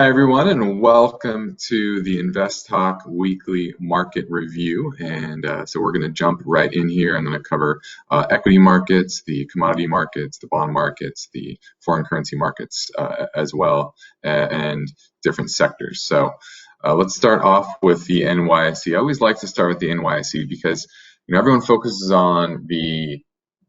Hi, everyone, and welcome to the InvestTalk weekly market review. So we're going to jump right in here. I'm going to cover equity markets, the commodity markets, the bond markets, the foreign currency markets as well, and different sectors. So let's start off with the NYSE. I always like to start with the NYSE because everyone focuses on the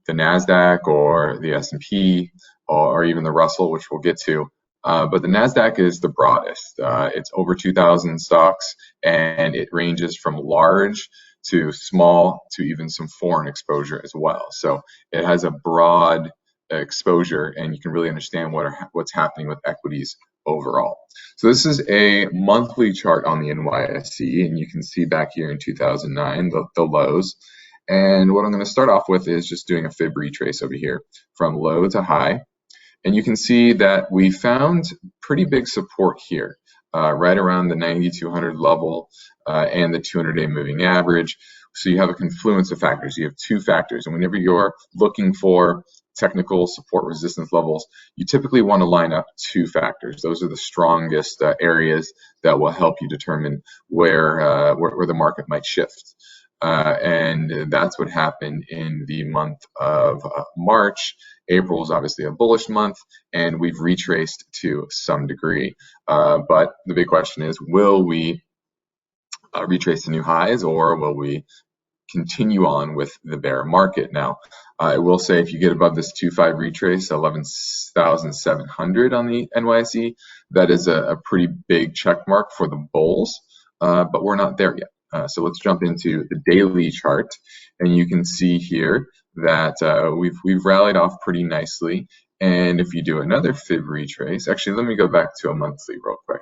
NASDAQ or the S&P or even the Russell, which we'll get to. But the NASDAQ is the broadest. It's over 2,000 stocks, and it ranges from large to small to even some foreign exposure as well. So it has a broad exposure, and you can really understand what's happening with equities overall. So this is a monthly chart on the NYSE, and you can see back here in 2009 the lows. And what I'm going to start off with is just doing a fib retrace over here from low to high. And you can see that we found pretty big support here, right around the 9,200 level and the 200-day moving average. So you have a confluence of factors. You have two factors. And whenever you're looking for technical support resistance levels, you typically want to line up two factors. Those are the strongest areas that will help you determine where the market might shift. And that's what happened in the month of March. April is obviously a bullish month, and we've retraced to some degree. But the big question is, will we retrace to new highs, or will we continue on with the bear market? Now, I will say if you get above this 2.5 retrace, 11,700 on the NYSE, that is a pretty big check mark for the bulls, but we're not there yet. So let's jump into the daily chart, and you can see here that we've rallied off pretty nicely. And if you do another fib retrace, actually, let me go back to a monthly real quick.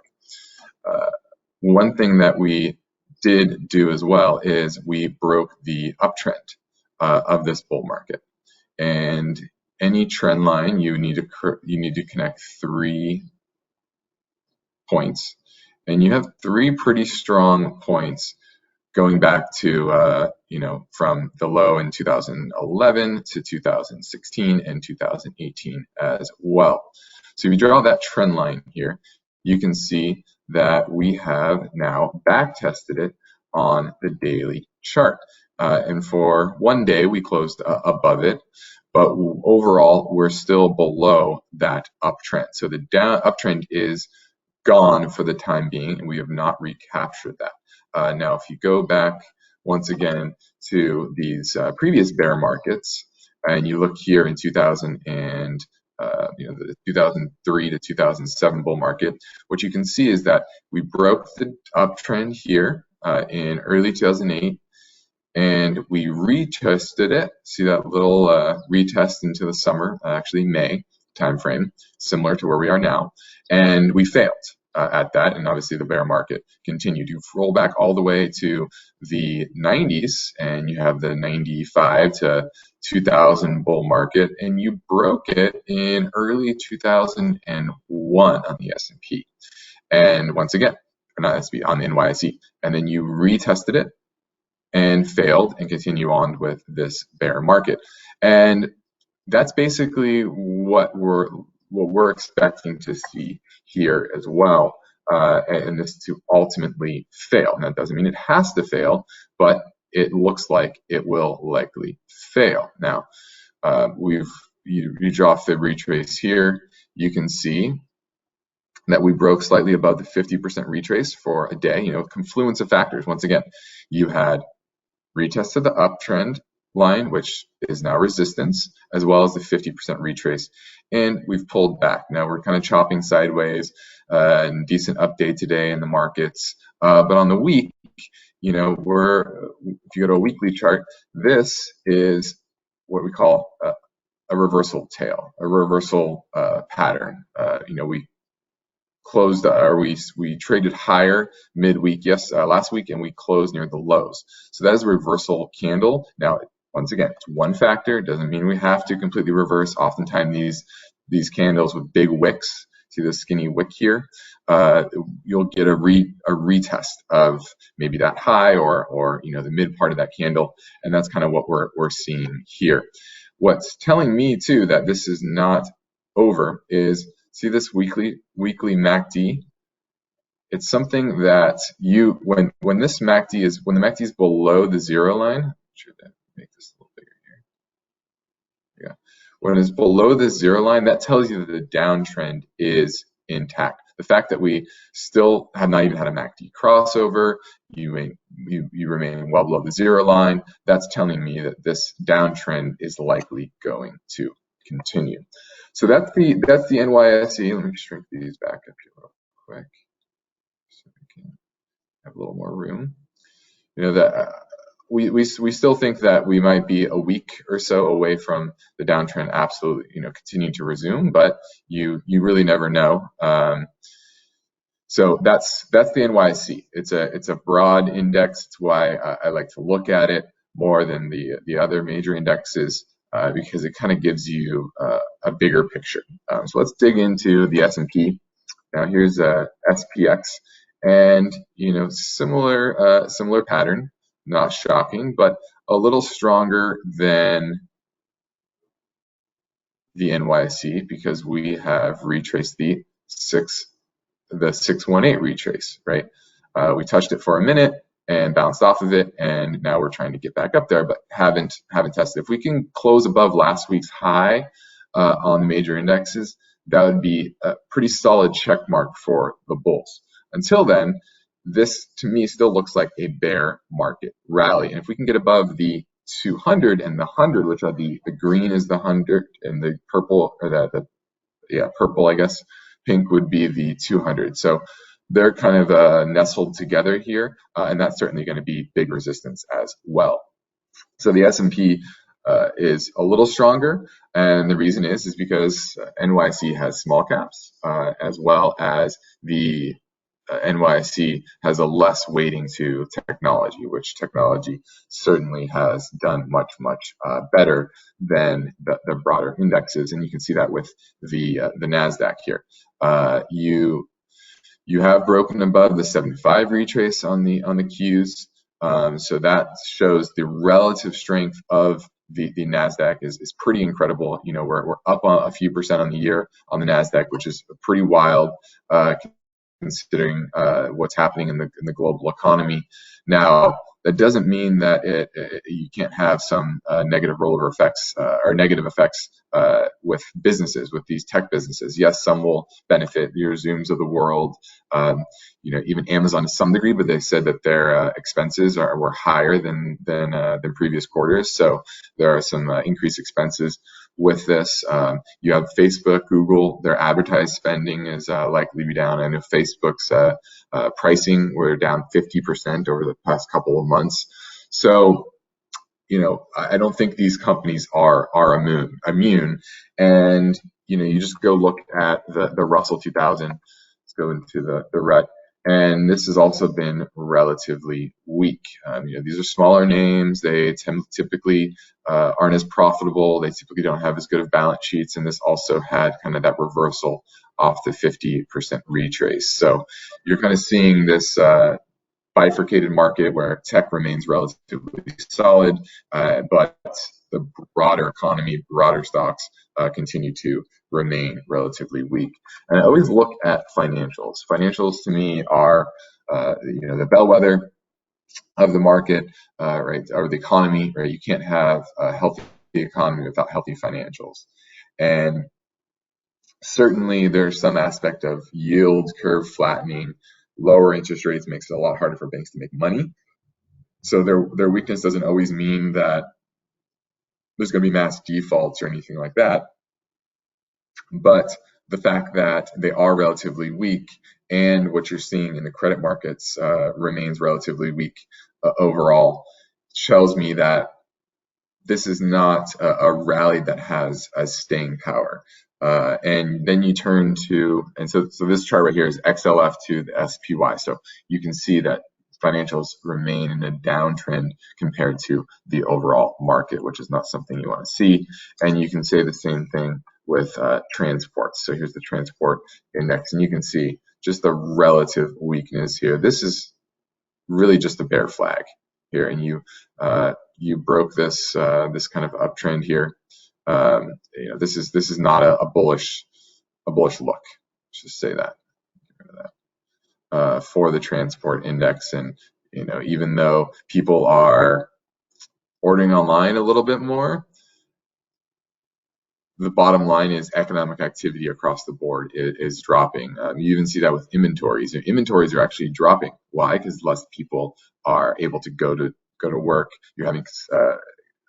One thing that we did do as well is we broke the uptrend of this bull market. And any trend line, you need to connect 3 points, and you have 3 pretty strong points going back to, from the low in 2011 to 2016 and 2018 as well. So if you draw that trend line here, you can see that we have now back tested it on the daily chart. And for one day, we closed above it, but overall, we're still below that uptrend. So the uptrend is gone for the time being, and we have not recaptured that. Now, if you go back once again to these previous bear markets, and you look here in the 2003 to 2007 bull market, what you can see is that we broke the uptrend here in early 2008, and we retested it. See that little retest into the summer, actually May timeframe, similar to where we are now, and we failed at that, and obviously the bear market continued. You roll back all the way to the 90s, and you have the 95 to 2000 bull market, and you broke it in early 2001 on the S&P, and once again, or not S&P, on the NYSE, and then you retested it and failed, and continue on with this bear market. And that's basically what we're expecting to see here as well, and this to ultimately fail. And that doesn't mean it has to fail, but it looks like it will likely fail. Now, you draw a fib retrace here, you can see that we broke slightly above the 50% retrace for a day. Confluence of factors. Once again, you had retest of the uptrend line, which is now resistance, as well as the 50% retrace, and we've pulled back. Now we're kind of chopping sideways, and decent update today in the markets, but on the week, if you go to a weekly chart, this is what we call a reversal tail, a reversal pattern. We closed, we traded higher midweek, last week, and we closed near the lows. So that is a reversal candle. Now, once again, it's one factor. It doesn't mean we have to completely reverse. Oftentimes, these candles with big wicks, see the skinny wick here, you'll get a retest of maybe that high or the mid part of that candle, and that's kind of what we're seeing here. What's telling me too that this is not over is, see this weekly MACD it's something that when the MACD is below the zero line, should I make this a little bigger here? Yeah. When it's below the zero line, that tells you that the downtrend is intact. The fact that we still have not even had a MACD crossover, you remain well below the zero line, that's telling me that this downtrend is likely going to continue. So that's the NYSE. Let me shrink these back up here real quick so we can have a little more room. You know that we still think that we might be a week or so away from the downtrend absolutely continuing to resume, but you really never know. So that's the NYSE. It's a broad index. It's why I like to look at it more than the other major indexes because it kind of gives you a bigger picture. So let's dig into the S&P. Now here's SPX, and similar pattern, not shocking, but a little stronger than the NYSE because we have retraced the 618 retrace, right? We touched it for a minute and bounced off of it, and now we're trying to get back up there, but haven't tested. If we can close above last week's high on the major indexes, that would be a pretty solid check mark for the bulls. Until then, this to me still looks like a bear market rally, and if we can get above the 200 and the 100, which are the green is the 100 and the purple, or purple, I guess, pink would be the 200. So they're kind of nestled together here, and that's certainly going to be big resistance as well. So the S&P is a little stronger, and the reason is because NYSE has small caps, as well as the NYSE has a less weighting to technology, which technology certainly has done much better than the broader indexes, and you can see that with the NASDAQ here. You have broken above the 75 retrace on the Qs, so that shows the relative strength of the NASDAQ is pretty incredible. We're up on a few percent on the year on the NASDAQ, which is pretty wild considering what's happening in the global economy. Now, that doesn't mean that you can't have some negative rollover effects or negative effects with businesses, with these tech businesses. Yes, some will benefit, your Zooms of the world, even Amazon to some degree, but they said that their expenses were higher than previous quarters. So there are some increased expenses with this. You have Facebook, Google, their advertised spending is likely to be down. I know Facebook's pricing were down 50% over the past couple of months. So, I don't think these companies are immune. And, you just go look at the Russell 2000. Let's go into the rut. And this has also been relatively weak. These are smaller names. They typically aren't as profitable. They typically don't have as good of balance sheets. And this also had kind of that reversal off the 50% retrace. So you're kind of seeing this bifurcated market where tech remains relatively solid, but the broader economy, broader stocks continue to remain relatively weak. And I always look at financials. Financials to me are, the bellwether of the market, right, or the economy. Right, you can't have a healthy economy without healthy financials. And certainly, there's some aspect of yield curve flattening. Lower interest rates makes it a lot harder for banks to make money. So their weakness doesn't always mean that there's going to be mass defaults or anything like that. But the fact that they are relatively weak and what you're seeing in the credit markets remains relatively weak overall shows me that this is not a rally that has a staying power. And then you turn to, and so this chart right here is XLF to the SPY. So you can see that financials remain in a downtrend compared to the overall market, which is not something you want to see. And you can say the same thing with transports. So here's the transport index, and you can see just the relative weakness here. This is really just a bear flag here, and you broke this this kind of uptrend here. This is not a bullish look. Let's just say that. Get rid of that. for the transport index. And even though people are ordering online a little bit more, the bottom line is economic activity across the board is dropping. You even see that with inventories. Inventories are actually dropping. Why? Because less people are able to go to work. You're having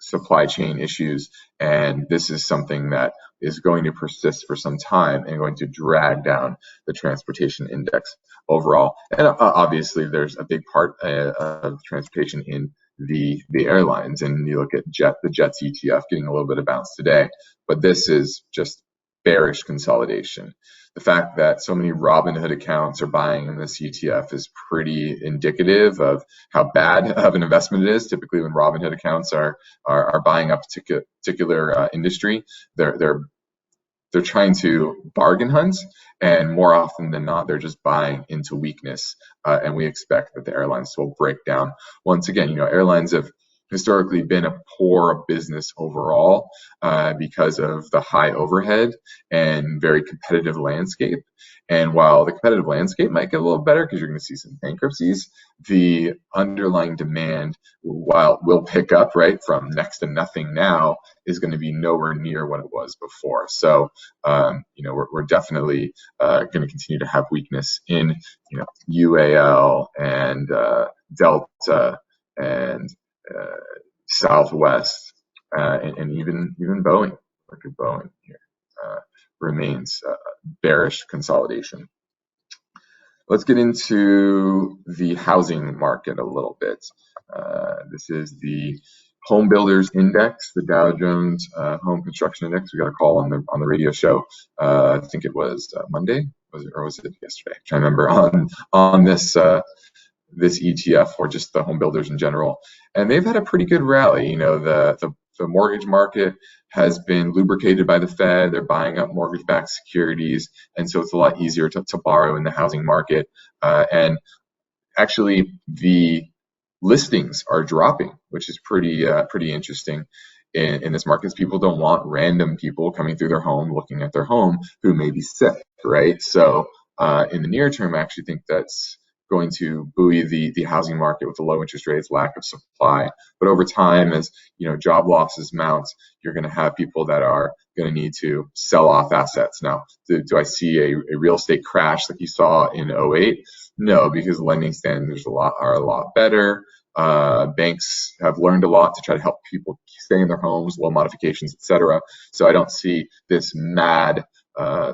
supply chain issues, and this is something that is going to persist for some time and going to drag down the transportation index overall. And obviously, there's a big part of transportation in the airlines, and you look at the Jets ETF getting a little bit of bounce today, but this is just bearish consolidation. The fact that so many Robinhood accounts are buying in this ETF is pretty indicative of how bad of an investment it is. Typically, when Robinhood accounts are buying up a particular industry, they're trying to bargain hunt, and more often than not, they're just buying into weakness. And we expect that the airlines will break down once again. Airlines have historically been a poor business overall because of the high overhead and very competitive landscape. And while the competitive landscape might get a little better because you're going to see some bankruptcies, the underlying demand, while will pick up, right, from next to nothing now, is going to be nowhere near what it was before. So, we're definitely going to continue to have weakness in, UAL and Delta and Southwest, and even Boeing. Look at Boeing here, remains bearish consolidation. Let's get into the housing market a little bit. This is the Home Builders Index, the Dow Jones Home Construction Index. We got a call on the radio show. I think it was Monday, or was it yesterday? I'm trying to remember on this ETF, or just the home builders in general. And they've had a pretty good rally. The mortgage market has been lubricated by the Fed. They're buying up mortgage-backed securities, and so it's a lot easier to borrow in the housing market. And actually, the listings are dropping, which is pretty interesting in this market. People don't want random people coming through their home, looking at their home, who may be sick, right? So in the near term, I actually think that's going to buoy the housing market with the low interest rates, lack of supply. But over time, as job losses mount, you're going to have people that are going to need to sell off assets. Now, do I see a real estate crash like you saw in 2008? No, because lending standards are a lot better. Banks have learned a lot to try to help people stay in their homes, low modifications, etc. So I don't see this mass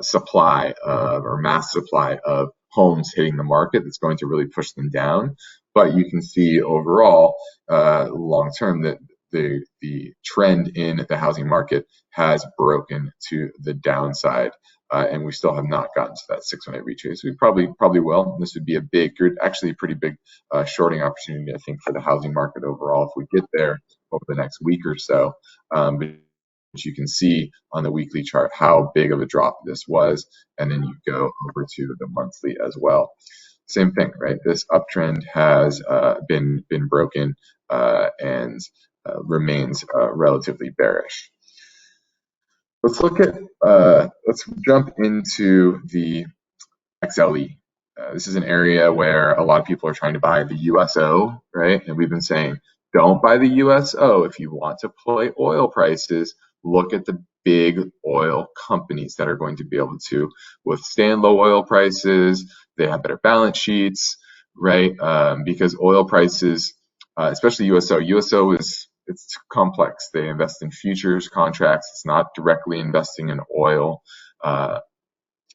supply of homes hitting the market that's going to really push them down. But you can see overall, long term, that the trend in the housing market has broken to the downside, and we still have not gotten to that 618 retrace. We probably will. This would be actually a pretty big shorting opportunity, I think, for the housing market overall if we get there over the next week or so. But you can see on the weekly chart how big of a drop this was, and then you go over to the monthly as well. Same thing, right? This uptrend has been broken and remains relatively bearish. Let's jump into the XLE. This is an area where a lot of people are trying to buy the USO, right? And we've been saying, don't buy the USO. If you want to play oil prices, look at the big oil companies that are going to be able to withstand low oil prices. They have better balance sheets, right? Because oil prices, especially USO it's complex. They invest in futures contracts. It's not directly investing in oil. So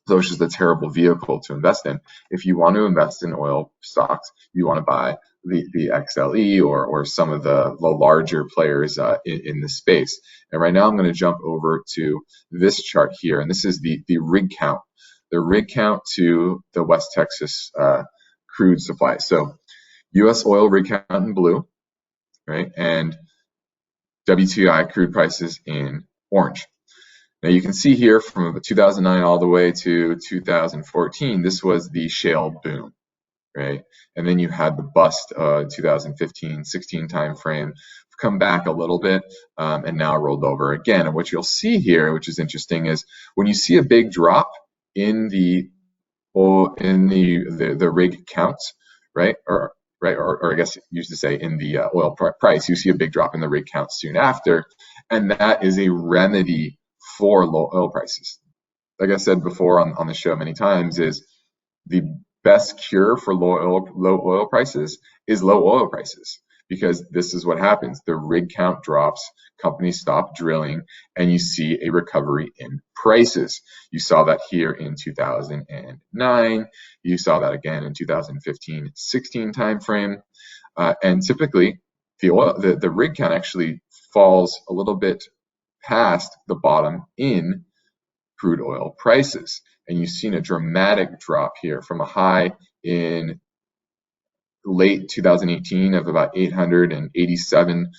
it's just a terrible vehicle to invest in. If you want to invest in oil stocks, you want to buy the XLE or some of the larger players in this space. And right now I'm going to jump over to this chart here, and this is the rig count. The rig count to the West Texas crude supply. So U.S. oil rig count in blue, right? And WTI crude prices in orange. Now you can see here from 2009 all the way to 2014, this was the shale boom, right? And then you had the bust 2015-16 timeframe come back a little bit and now rolled over again. And what you'll see here, which is interesting, is when you see a big drop in the or in the rig counts, right? Or I guess you used to say in the oil price, you see a big drop in the rig count soon after, and that is a remedy for low oil prices. Like I said before on the show many times, is the best cure for low oil prices is low oil prices, because this is what happens. The rig count drops, companies stop drilling, and you see a recovery in prices. You saw that here in 2009. You saw that again in 2015-16 timeframe. And typically, the rig count actually falls a little bit past the bottom in crude oil prices. And you've seen a dramatic drop here from a high in late 2018 of about 887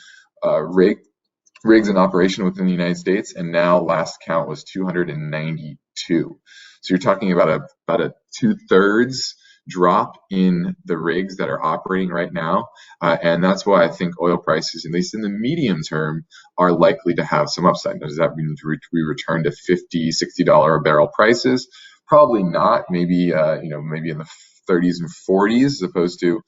rigs in operation within the United States, and now last count was 292. So you're talking about a 2/3 drop in the rigs that are operating right now, and that's why I think oil prices, at least in the medium term, are likely to have some upside. Now, does that mean we return to $50, $60 a barrel prices? Probably not. Maybe maybe in the 30s and 40s, as opposed to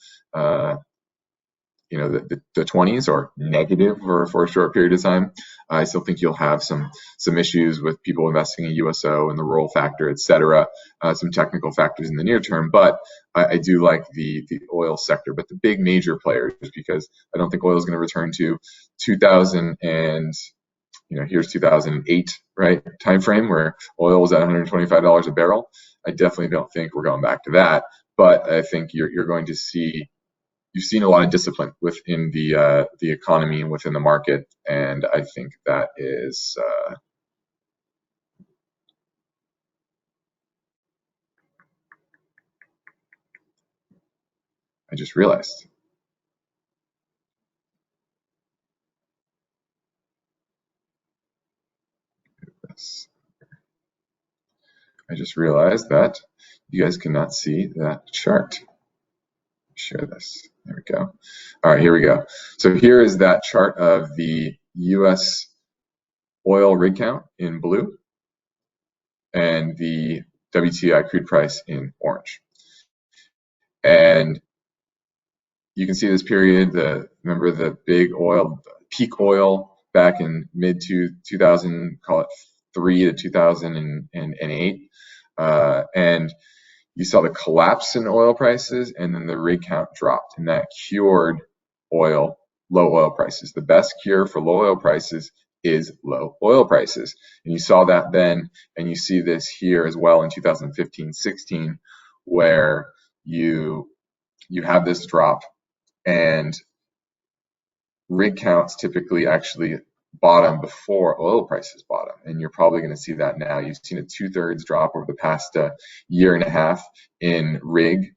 the 20s, or negative for a short period of time. I still think you'll have some issues with people investing in USO and the roll factor, et cetera, some technical factors in the near term. But I do like the oil sector, but the big major players, because I don't think oil is going to return to 2000 and here's 2008, right, time frame where oil was at $125 a barrel. I definitely don't think we're going back to that. But I think you're going to see. You've seen a lot of discipline within the economy and within the market, and I think that is I just realized. I just realized that you guys cannot see that chart. Share this. There we go. All right, here we go. So here is that chart of the U.S. oil rig count in blue and the WTI crude price in orange. And you can see this period, remember the big oil, peak oil back in mid 2000, call it 3 to 2008. And you saw the collapse in oil prices, and then the rig count dropped, and that cured low oil prices. The best cure for low oil prices is low oil prices. And you saw that then, and you see this here as well in 2015-16, where you have this drop, and rig counts typically actually bottom before oil prices bottom, and you're probably going to see that now. You've seen a 2/3 drop over the past year and a half in rigs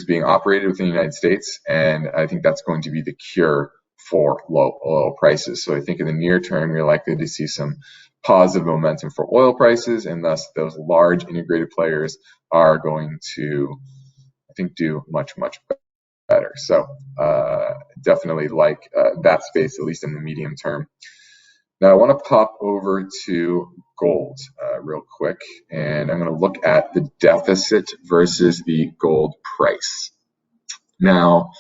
being operated within the United States, and I think that's going to be the cure for low oil prices. So I think in the near term, you're likely to see some positive momentum for oil prices, and thus those large integrated players are going to, I think, do much, much better. So definitely like that space, at least in the medium term. Now I want to pop over to gold real quick, and I'm going to look at the deficit versus the gold price. Now,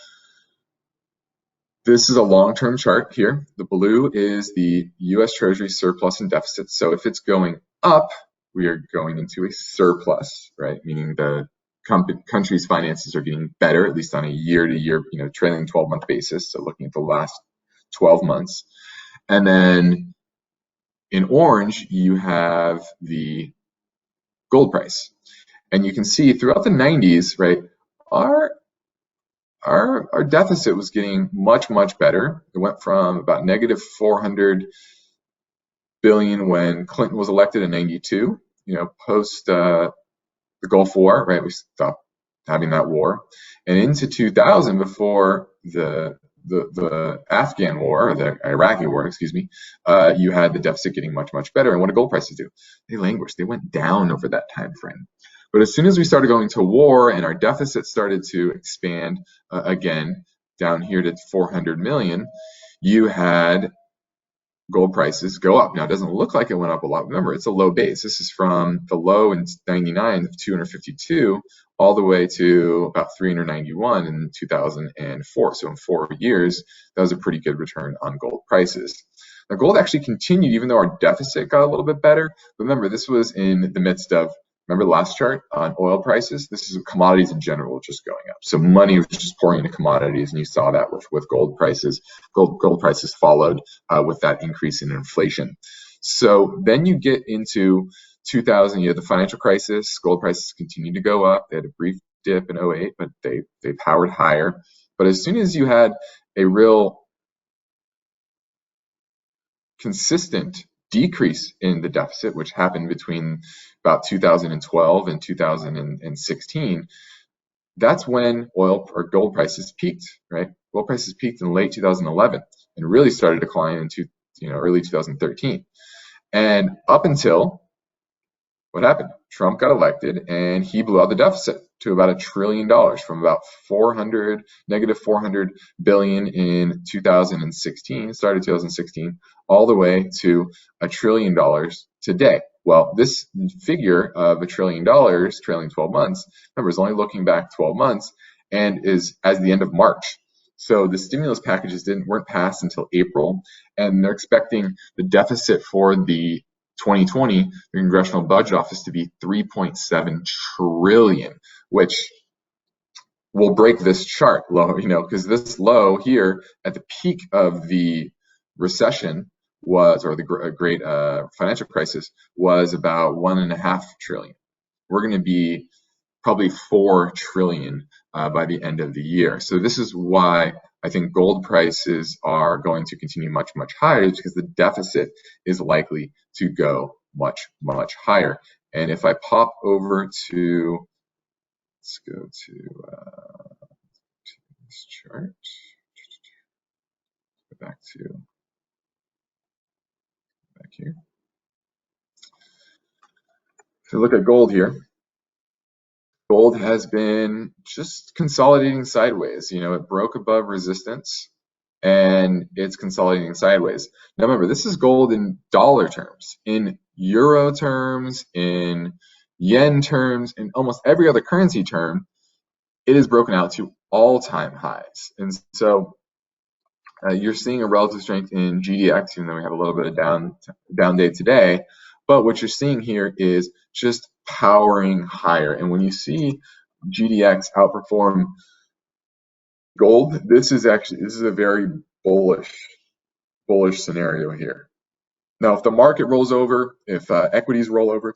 this is a long-term chart here. The blue is the U.S. Treasury surplus and deficit. So if it's going up, we are going into a surplus, right? Meaning the country's finances are getting better, at least on a year-to-year, trailing 12-month basis. So looking at the last 12 months. And then in orange, you have the gold price. And you can see throughout the 90s, right, our deficit was getting much, much better. It went from about negative 400 billion when Clinton was elected in 92, post the Gulf War, right? We stopped having that war, and into 2000, before the Afghan war, or the Iraqi war, excuse me, you had the deficit getting much, much better. And what did gold prices do? They languished. They went down over that time frame. But as soon as we started going to war and our deficit started to expand again down here to 400 million, you had gold prices go up. Now, it doesn't look like it went up a lot. Remember, it's a low base. This is from the low in 99 of 252 all the way to about 391 in 2004. So in 4 years, that was a pretty good return on gold prices. Now, gold actually continued, even though our deficit got a little bit better. Remember, this was in the midst of, remember the last chart on oil prices? This is commodities in general just going up. So money was just pouring into commodities, and you saw that with gold prices. Gold prices followed with that increase in inflation. So then you get into 2000, you had the financial crisis. Gold prices continued to go up. They had a brief dip in 08, but they powered higher. But as soon as you had a real consistent decrease in the deficit, which happened between about 2012 and 2016, that's when oil or gold prices peaked, right? Gold prices peaked in late 2011 and really started to decline into early 2013. And up until what happened? Trump got elected and he blew out the deficit to about $1 trillion, from about negative 400 billion in 2016, started 2016, all the way to $1 trillion today. Well, this figure of $1 trillion trailing 12 months, remember, is only looking back 12 months and is as the end of March. So the stimulus packages weren't passed until April, and they're expecting the deficit for the 2020, the Congressional Budget Office, to be 3.7 trillion, which will break this chart low, because this low here at the peak of the recession or the great financial crisis was about 1.5 trillion. We're going to be probably 4 trillion by the end of the year. So this is why I think gold prices are going to continue much, much higher, because the deficit is likely to go much, much higher. And if I pop over to, let's go to this chart, go back here. So look at gold here. Gold has been just consolidating sideways. It broke above resistance and it's consolidating sideways. Now remember, this is gold in dollar terms. In euro terms, in yen terms, in almost every other currency term, it is broken out to all-time highs. And so you're seeing a relative strength in GDX, even though we have a little bit of down day today. But what you're seeing here is just powering higher. And when you see GDX outperform gold, this is a very bullish scenario here. Now, if the market rolls over, if equities roll over,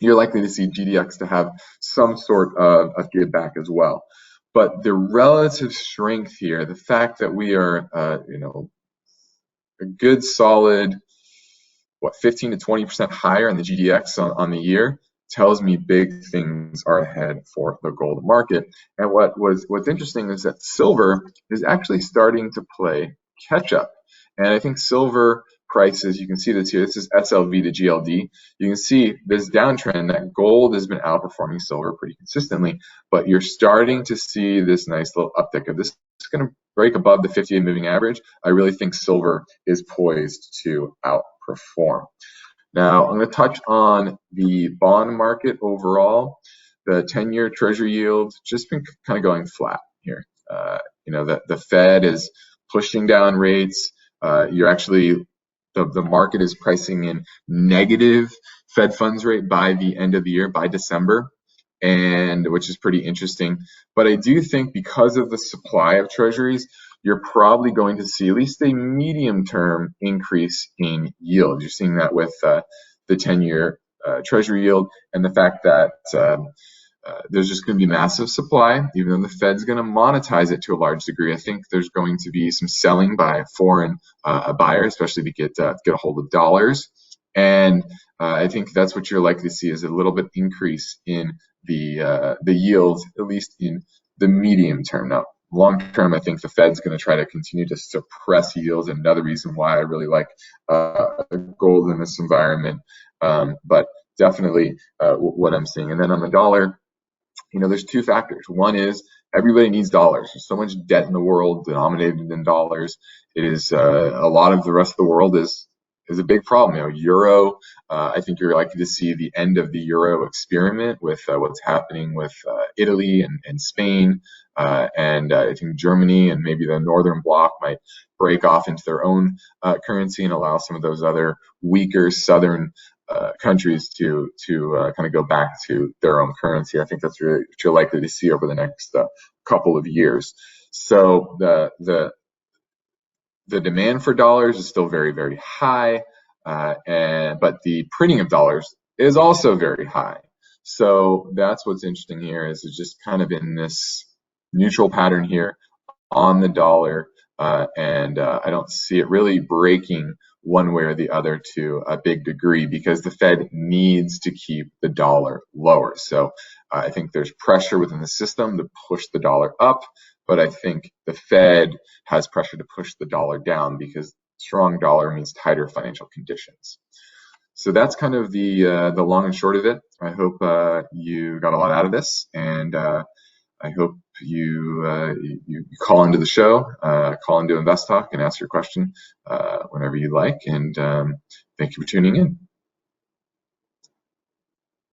you're likely to see GDX to have some sort of give back as well. But the relative strength here, the fact that we are, a good solid, 15 to 20% higher in the GDX on the year, tells me big things are ahead for the gold market. And what's interesting is that silver is actually starting to play catch up. And I think silver prices, you can see this here, this is SLV to GLD. You can see this downtrend that gold has been outperforming silver pretty consistently, but you're starting to see this nice little uptick. If this is going to break above the 50-day moving average, I really think silver is poised to outperform. Now, I'm going to touch on the bond market overall. The 10-year Treasury yield just been kind of going flat here. The Fed is pushing down rates. The market is pricing in negative Fed funds rate by the end of the year, by December, and which is pretty interesting. But I do think because of the supply of treasuries, you're probably going to see at least a medium-term increase in yield. You're seeing that with the 10-year Treasury yield, and the fact that there's just going to be massive supply, even though the Fed's going to monetize it to a large degree. I think there's going to be some selling by foreign buyers, especially to get a hold of dollars. And I think that's what you're likely to see, is a little bit increase in the yields, at least in the medium term. Now, long term, I think the Fed's going to try to continue to suppress yields. Another reason why I really like gold in this environment. But definitely what I'm seeing. And then on the dollar, there's two factors. One is everybody needs dollars. There's so much debt in the world denominated in dollars. It is a lot of the rest of the world is a big problem. Euro. I think you're likely to see the end of the euro experiment with what's happening with Italy and Spain, and I think Germany and maybe the Northern Bloc might break off into their own currency and allow some of those other weaker southern countries to kind of go back to their own currency. I think that's really what you're likely to see over the next couple of years. So the demand for dollars is still very, very high, but the printing of dollars is also very high. So that's what's interesting here is it's just kind of in this neutral pattern here on the dollar, and I don't see it really breaking one way or the other to a big degree because the Fed needs to keep the dollar lower. So I think there's pressure within the system to push the dollar up, but I think the Fed has pressure to push the dollar down because strong dollar means tighter financial conditions. So that's kind of the long and short of it. I hope you got a lot out of this, and I hope you call into the show, call into InvestTalk and ask your question whenever you like. And thank you for tuning in.